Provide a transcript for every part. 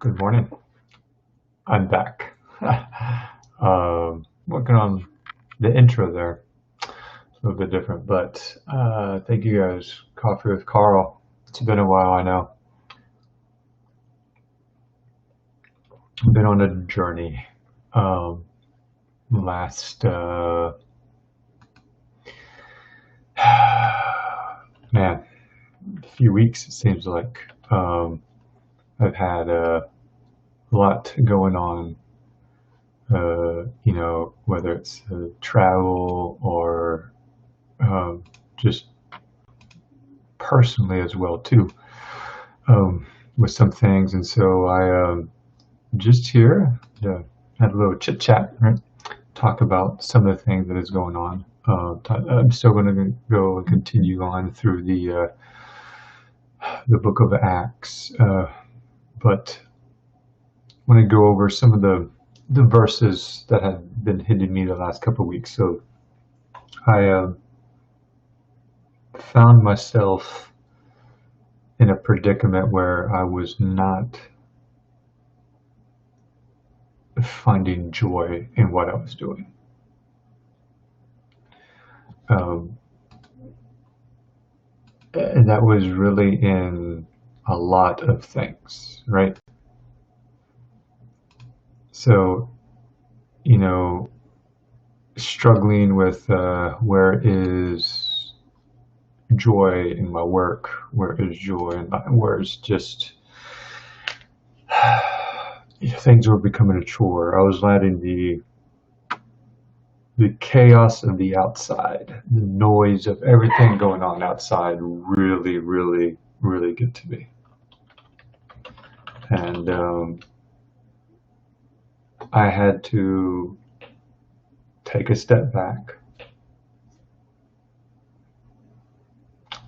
Good morning. I'm back. Working on the intro there. It's a little bit different, but thank you guys. Coffee with Carl. It's been a while, I know. I've been on a journey. Um, last, man, few weeks, it seems like. I've had a lot going on, whether it's travel or just personally as well too, with some things. And so I just here to have a little chit chat, right? Talk about some of the things that is going on. I'm still going to go and continue on through the book of Acts, but I want to go over some of the verses that have been hitting me the last couple of weeks. So I found myself in a predicament where I was not finding joy in what I was doing. Um, and that was really in a lot of things, right? So, you know, struggling with where is joy in my work, where is joy in where is just things were becoming a chore. I was letting the chaos of the outside, the noise of everything going on outside, really, really, really get to me. And I had to take a step back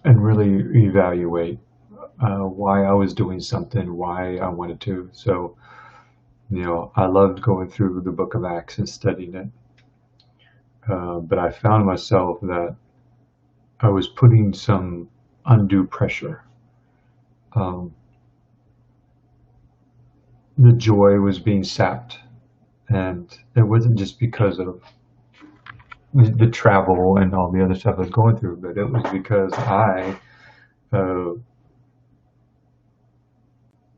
and really evaluate why I was doing something, why I wanted to. So, I loved going through the book of Acts and studying it. But I found myself that I was putting some undue pressure. Um, the joy was being sapped, and it wasn't just because of the travel and all the other stuff I was going through, but it was because I uh,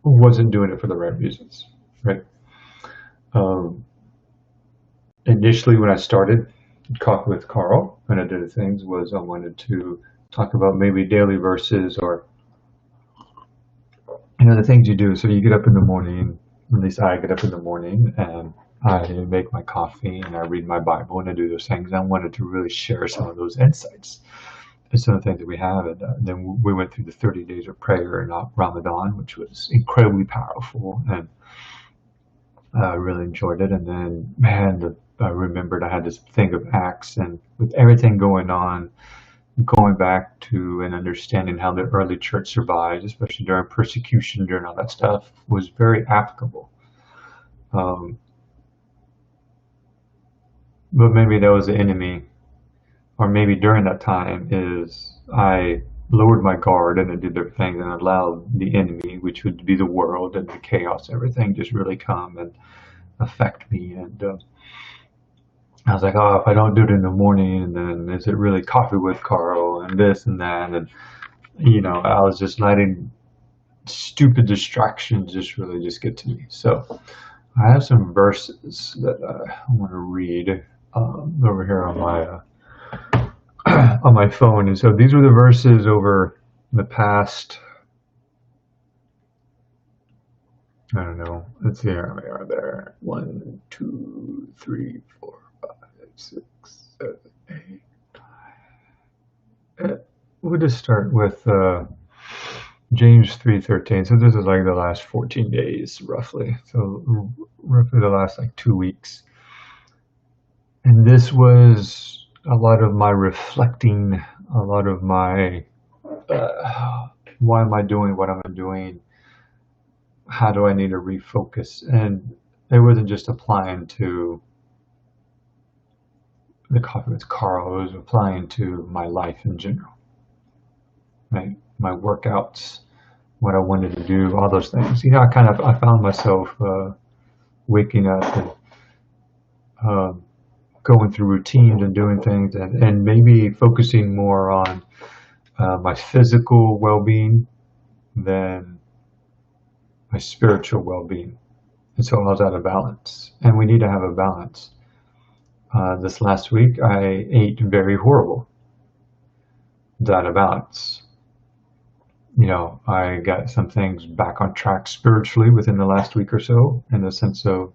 wasn't doing it for the right reasons, right? Um, Initially, when I started Coffee with Carl, one of the things was I wanted to talk about maybe daily verses or the things you do. So you get up in the morning, at least I get up in the morning and I make my coffee and I read my Bible and I do those things. I wanted to really share some of those insights and some of the things that we have. And then we went through the 30 days of prayer in Ramadan, which was incredibly powerful. And I really enjoyed it. And then, man, I remembered I had this thing of Acts, and with everything going on, going back to and understanding how the early church survived, especially during persecution, during all that stuff, was very applicable. Um, but maybe that was the enemy, or maybe during that time is I lowered my guard and I did their thing and allowed the enemy, which would be the world and the chaos, everything just really come and affect me. And I was like, oh, if I don't do it in the morning, then is it really coffee with Carl and this and that? And, I was just letting stupid distractions just really just get to me. So I have some verses that I want to read over here on my on my phone, and so these were the verses over the past. I don't know. Let's see how many are there. 1, 2, 3, 4, 5, 6, 7, 8, 9. We'll just start with James 3:13. So this is like the last 14 days, roughly. So roughly the last like 2 weeks. And this was a lot of my reflecting, a lot of my why am I doing what I'm doing? How do I need to refocus? And it wasn't just applying to the Coffee with Carl, it was applying to my life in general, right? My workouts, what I wanted to do, all those things. I found myself waking up and going through routines and doing things, and maybe focusing more on my physical well-being than my spiritual well-being. And so I was out of balance, and we need to have a balance. This last week, I ate very horrible. Out of balance. I got some things back on track spiritually within the last week or so, in the sense of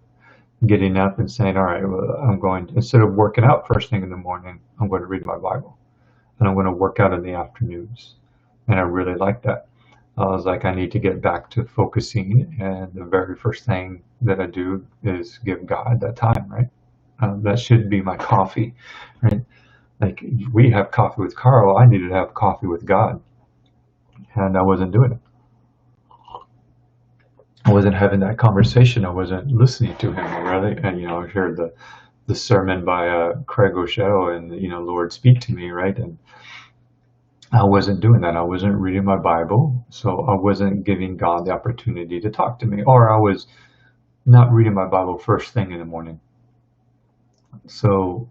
getting up and saying, all right, well, instead of working out first thing in the morning, I'm going to read my Bible, and I'm going to work out in the afternoons. And I really like that. I was like, I need to get back to focusing, and the very first thing that I do is give God that time, right? That should be my coffee, right? Like, we have coffee with Carl, I needed to have coffee with God, and I wasn't doing it. I wasn't having that conversation. I wasn't listening to him, really. And I heard the sermon by Craig Rochelle, and Lord, speak to me, right? And I wasn't doing that. I wasn't reading my Bible, so I wasn't giving God the opportunity to talk to me, or I was not reading my Bible first thing in the morning. So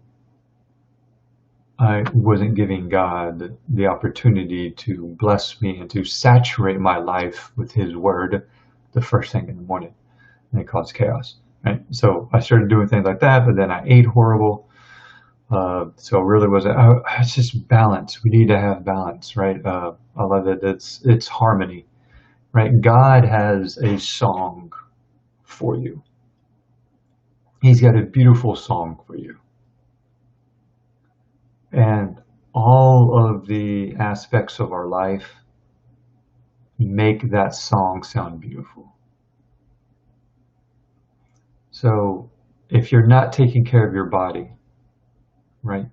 I wasn't giving God the opportunity to bless me and to saturate my life with His Word the first thing in the morning, and it caused chaos. Right? So I started doing things like that, but then I ate horrible. So it really wasn't. It's just balance. We need to have balance, right? I love it. It's harmony, right? God has a song for you. He's got a beautiful song for you. And all of the aspects of our life make that song sound beautiful. So if you're not taking care of your body, right,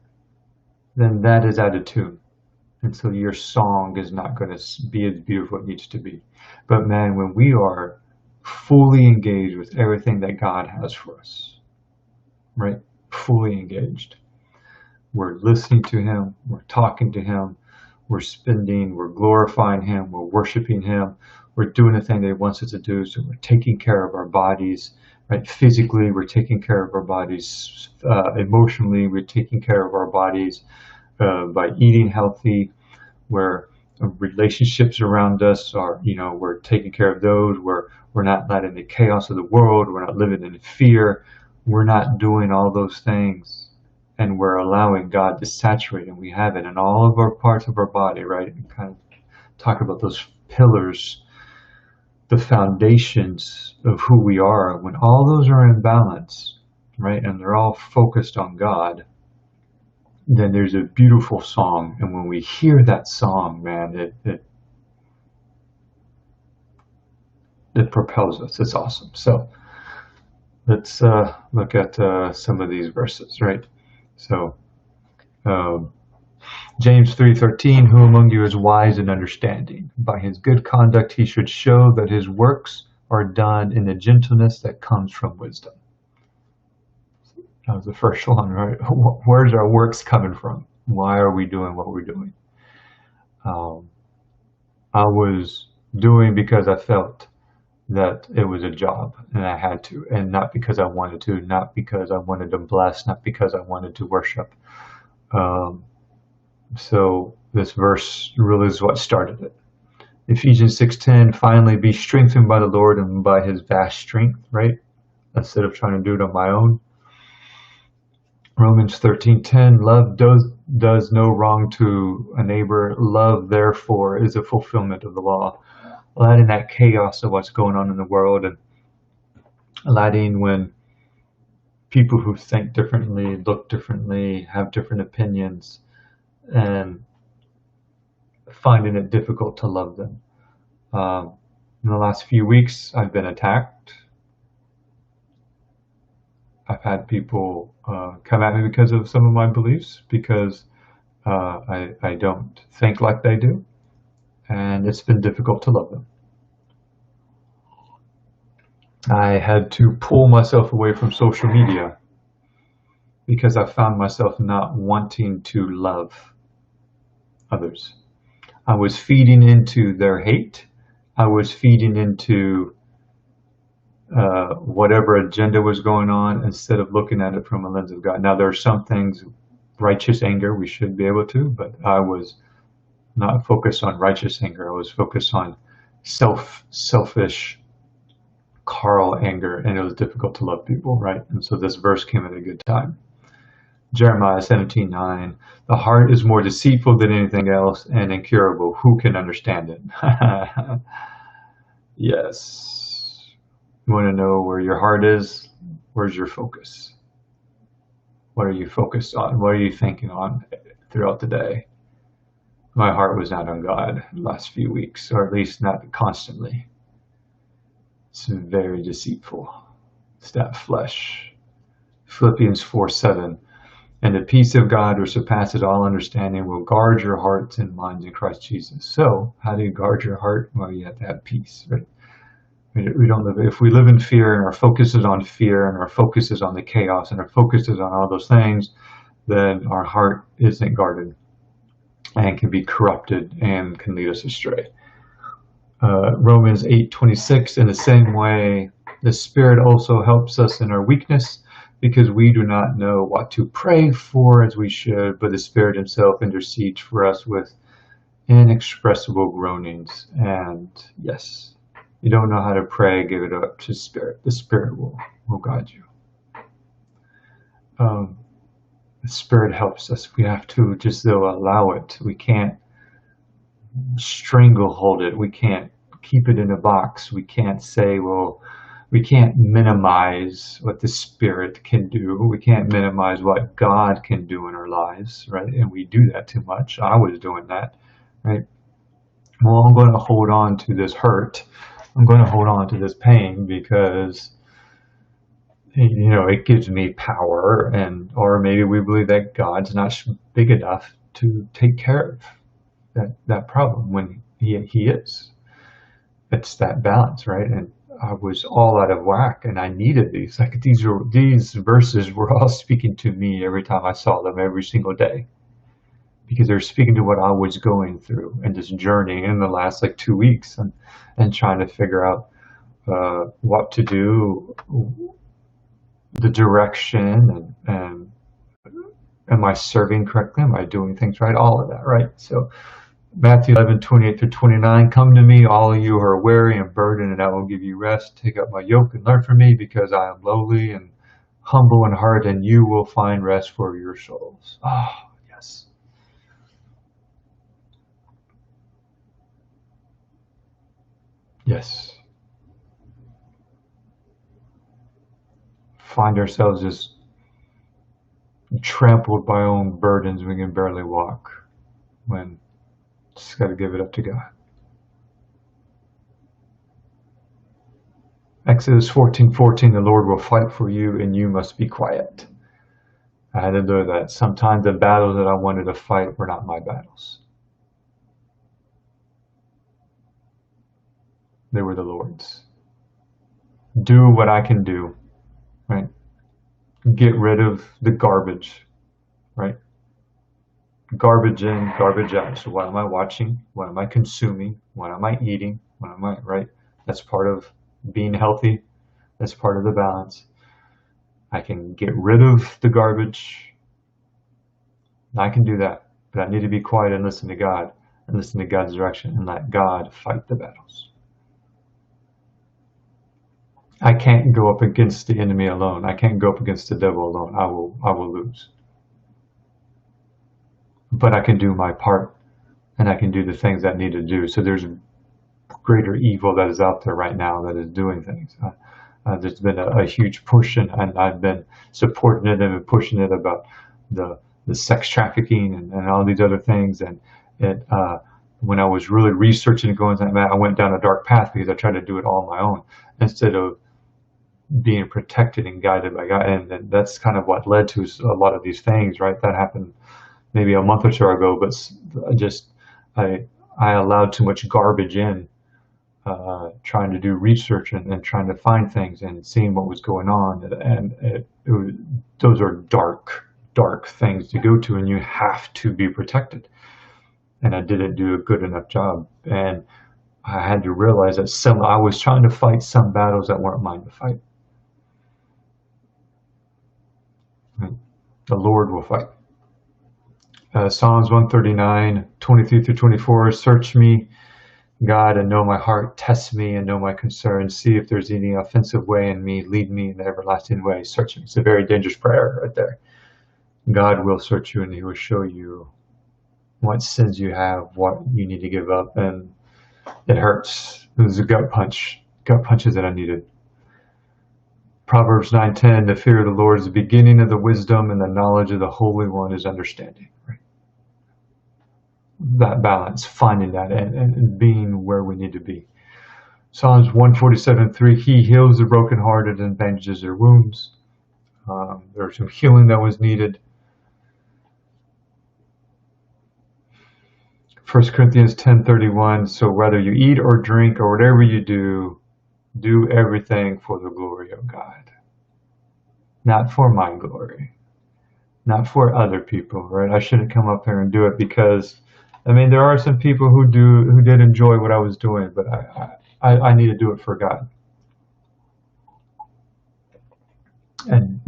then that is out of tune. And so your song is not going to be as beautiful as it needs to be. But man, when we are fully engaged with everything that God has for us, right, fully engaged, we're listening to Him, we're talking to Him, we're glorifying Him, we're worshiping Him, we're doing the thing that He wants us to do. So we're taking care of our bodies, right? Physically, we're taking care of our bodies. Emotionally, we're taking care of our bodies by eating healthy. Where relationships around us are, we're taking care of those. We're not letting the chaos of the world. We're not living in fear. We're not doing all those things. And we're allowing God to saturate, and we have it in all of our parts of our body, right? And kind of talk about those pillars, the foundations of who we are. When all those are in balance, right, and they're all focused on God, then there's a beautiful song. And when we hear that song, man, it propels us. It's awesome. So let's look at some of these verses, right? So, James 3:13, who among you is wise and understanding? By his good conduct he should show that his works are done in the gentleness that comes from wisdom. That was the first one, right? Where's our works coming from? Why are we doing what we're doing? I was doing because I felt that it was a job and I had to, and not because I wanted to, not because I wanted to bless, not because I wanted to worship. So this verse really is what started it. Ephesians 6:10, finally be strengthened by the Lord and by His vast strength, right? Instead of trying to do it on my own. Romans 13:10, love does no wrong to a neighbor. Love, therefore, is a fulfillment of the law. Letting that chaos of what's going on in the world, and letting when people who think differently, look differently, have different opinions, and finding it difficult to love them. In the last few weeks, I've been attacked. I've had people come at me because of some of my beliefs, because I don't think like they do. And it's been difficult to love them. I had to pull myself away from social media because I found myself not wanting to love others. I was feeding into their hate. I was feeding into whatever agenda was going on instead of looking at it from a lens of God. Now, there are some things, righteous anger, we should be able to, but I was not focused on righteous anger. I was focused on selfish, carnal anger, and it was difficult to love people, right? And so this verse came at a good time. Jeremiah 17:9, the heart is more deceitful than anything else and incurable. Who can understand it? Yes. You want to know where your heart is? Where's your focus? What are you focused on? What are you thinking on throughout the day? My heart was not on God the last few weeks, or at least not constantly. It's very deceitful. It's that flesh. Philippians 4:7. And the peace of God, which surpasses all understanding, will guard your hearts and minds in Christ Jesus. So, how do you guard your heart? Well, you have to have peace, right? We don't live. If we live in fear, and our focus is on fear, and our focus is on the chaos, and our focus is on all those things, then our heart isn't guarded, and can be corrupted, and can lead us astray. Romans 8:26. In the same way, the Spirit also helps us in our weakness, because we do not know what to pray for as we should, but the Spirit himself intercedes for us with inexpressible groanings. And yes, you don't know how to pray, give it up to Spirit. The Spirit will guide you. The Spirit helps us. We have to just, though, allow it. We can't stranglehold it. We can't keep it in a box. We can't say, well, we can't minimize what the Spirit can do. We can't minimize what God can do in our lives, right? And we do that too much. I was doing that, right? Well, I'm going to hold on to this hurt. I'm going to hold on to this pain because, you know, it gives me power, and or maybe we believe that God's not big enough to take care of that problem when he is. It's that balance, right? And I was all out of whack, and I needed these. Like these verses were all speaking to me every time I saw them, every single day, because they're speaking to what I was going through and this journey in the last 2 weeks, and trying to figure out what to do, the direction, and am I serving correctly? Am I doing things right? All of that, right? So Matthew 11:28-29, come to me, all of you who are weary and burdened, and I will give you rest. Take up my yoke and learn from me, because I am lowly and humble in heart, and you will find rest for your souls. Ah, yes. Yes. Find ourselves just trampled by our own burdens. We can barely walk, when just got to give it up to God. Exodus 14:14, the Lord will fight for you and you must be quiet. I had to know that sometimes the battles that I wanted to fight were not my battles. They were the Lord's. Do what I can do, right? Get rid of the garbage, right? Garbage in, garbage out. So what am I watching? What am I consuming? What am I eating? What am I, right? That's part of being healthy. That's part of the balance. I can get rid of the garbage. I can do that, but I need to be quiet and listen to God, and listen to God's direction, and let God fight the battles. I can't go up against the enemy alone. I can't go up against the devil alone. I will lose. But I can do my part, and I can do the things that I need to do. So there's greater evil that is out there right now that is doing things. There's been a huge push, and I've been supporting it and pushing it about the sex trafficking and all these other things. And when I was really researching and going through that, I went down a dark path because I tried to do it all on my own instead of being protected and guided by God. And that's kind of what led to a lot of these things, right? That happened maybe a month or so ago, but I allowed too much garbage in, trying to do research and trying to find things and seeing what was going on. And those are dark things to go to, and you have to be protected. And I didn't do a good enough job. And I had to realize that I was trying to fight some battles that weren't mine to fight. The Lord will fight. Psalms 139, 23 through 24. Search me, God, and know my heart. Test me and know my concerns. See if there's any offensive way in me. Lead me in the everlasting way. Search me. It's a very dangerous prayer right there. God will search you and he will show you what sins you have, what you need to give up. And it hurts. It was a gut punches that I needed. Proverbs 9:10, the fear of the Lord is the beginning of the wisdom, and the knowledge of the Holy One is understanding. Right? That balance, finding that and being where we need to be. Psalms 147:3, he heals the brokenhearted and bandages their wounds. There's some healing that was needed. 1 Corinthians 10:31, so whether you eat or drink or whatever you do everything for the glory of God. Not for my glory. Not for other people, right? I shouldn't come up here and do it because, I mean, there are some people who did enjoy what I was doing, but I need to do it for God. And,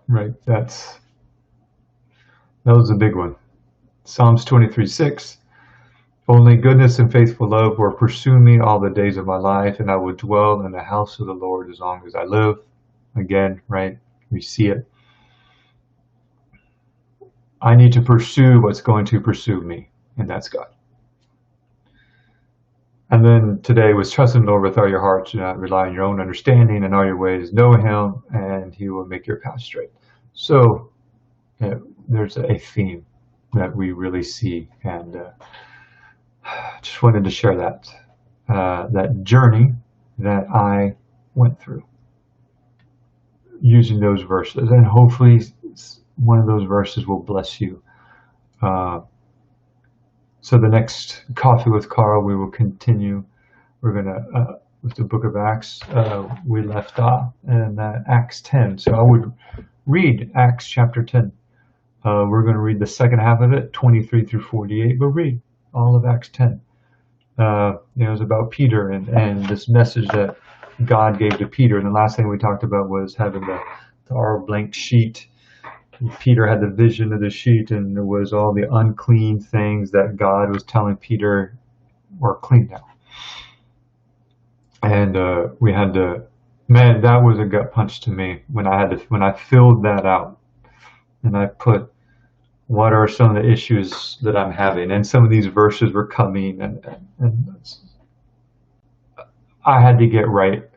right, that was a big one. Psalms 23:6, only goodness and faithful love will pursue me all the days of my life, and I will dwell in the house of the Lord as long as I live. Again, right? We see it. I need to pursue what's going to pursue me, and that's God. And then today was trust in the Lord with all your heart, do not rely on your own understanding, in all your ways know him, and he will make your path straight. So there's a theme that we really see, and just wanted to share that journey that I went through using those verses, and hopefully one of those verses will bless you. So the next Coffee with Carl, we will continue. We're gonna with the book of Acts. We left off in Acts 10. So I would read Acts chapter 10. We're going to read the second half of it, 23 through 48, but read all of Acts 10. It was about Peter and this message that God gave to Peter. And the last thing we talked about was having our blank sheet. Peter had the vision of the sheet, and there was all the unclean things that God was telling Peter were clean now. And we had to, man, that was a gut punch to me when I filled that out, and I put, what are some of the issues that I'm having? And some of these verses were coming, and I had to get right.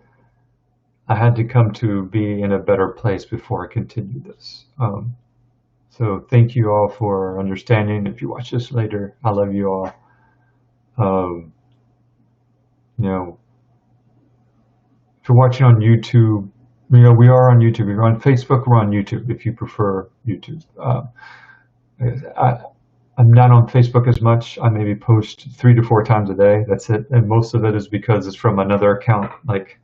I had to come to be in a better place before I continued this. So thank you all for understanding. If you watch this later, I love you all. If you're watching on YouTube, we are on YouTube. If you're on Facebook, we're on YouTube if you prefer YouTube. I'm not on Facebook as much. I maybe post 3 to 4 times a day. That's it. And most of it is because it's from another account. Like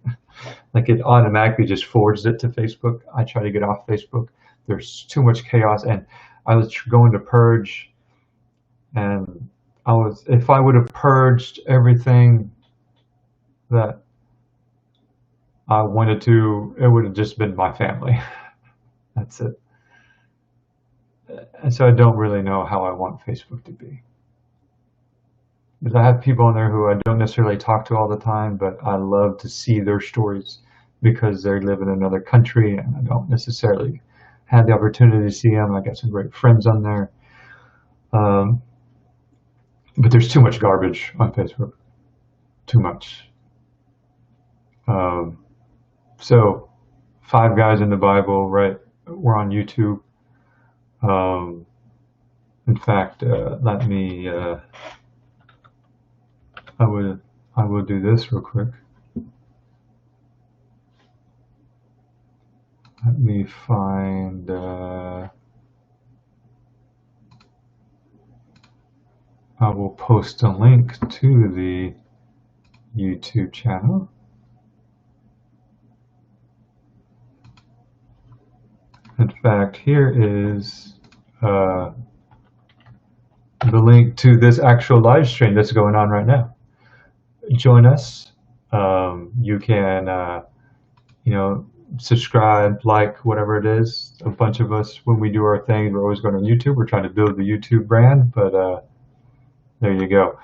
it automatically just forwards it to Facebook. I try to get off Facebook. There's too much chaos. And I was going to purge. And if I would have purged everything that I wanted to, it would have just been my family. That's it. And so I don't really know how I want Facebook to be. Because I have people on there who I don't necessarily talk to all the time, but I love to see their stories because they live in another country and I don't necessarily have the opportunity to see them. I got some great friends on there. But there's too much garbage on Facebook. Too much. So 5 Guys in the Bible, right? We're on YouTube. In fact, let me, I will do this real quick. Let me find, I will post a link to the YouTube channel. In fact, here is the link to this actual live stream that's going on right now. join us. You can, subscribe, like, whatever it is. A bunch of us, when we do our things, we're always going on YouTube. We're trying to build the YouTube brand, but there you go.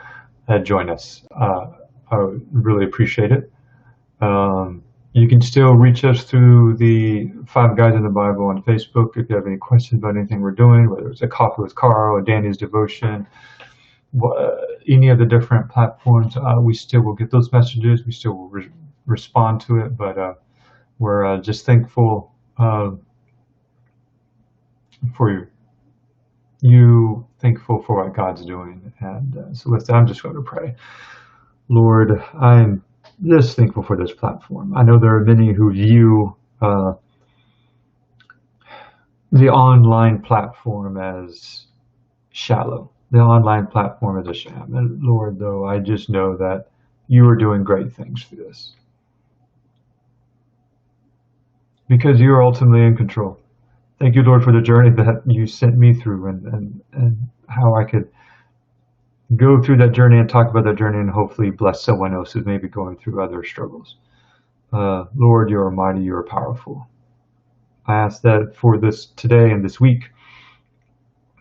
Join us. I would really appreciate it. You can still reach us through the Five Guys in the Bible on Facebook if you have any questions about anything we're doing, whether it's a Coffee with Carl or Danny's Devotion, any of the different platforms. We still will get those messages. We still will respond to it, but we're just thankful for you, thankful for what God's doing. And so with that, I'm just going to pray. Lord, I'm just thankful for this platform. I know there are many who view the online platform as shallow. The online platform is a sham. And Lord, though, I just know that you are doing great things through this. Because you are ultimately in control. Thank you, Lord, for the journey that you sent me through and how I could go through that journey and talk about that journey and hopefully bless someone else who's maybe going through other struggles. Lord, you are mighty, you are powerful. I ask that for this today and this week,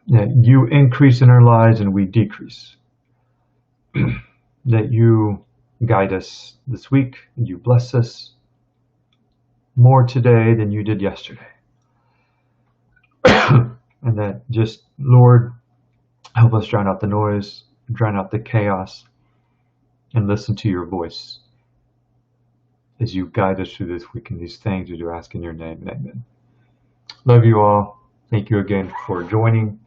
that you increase in our lives and we decrease. That you guide us this week and you bless us more today than you did yesterday. And that just, Lord, help us drown out the noise, drown out the chaos, and listen to your voice as you guide us through this week and these things we do ask in your name. Amen. Love you all. Thank you again for joining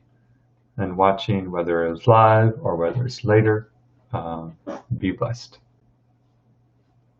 and watching, whether it's live or whether it's later. Be blessed.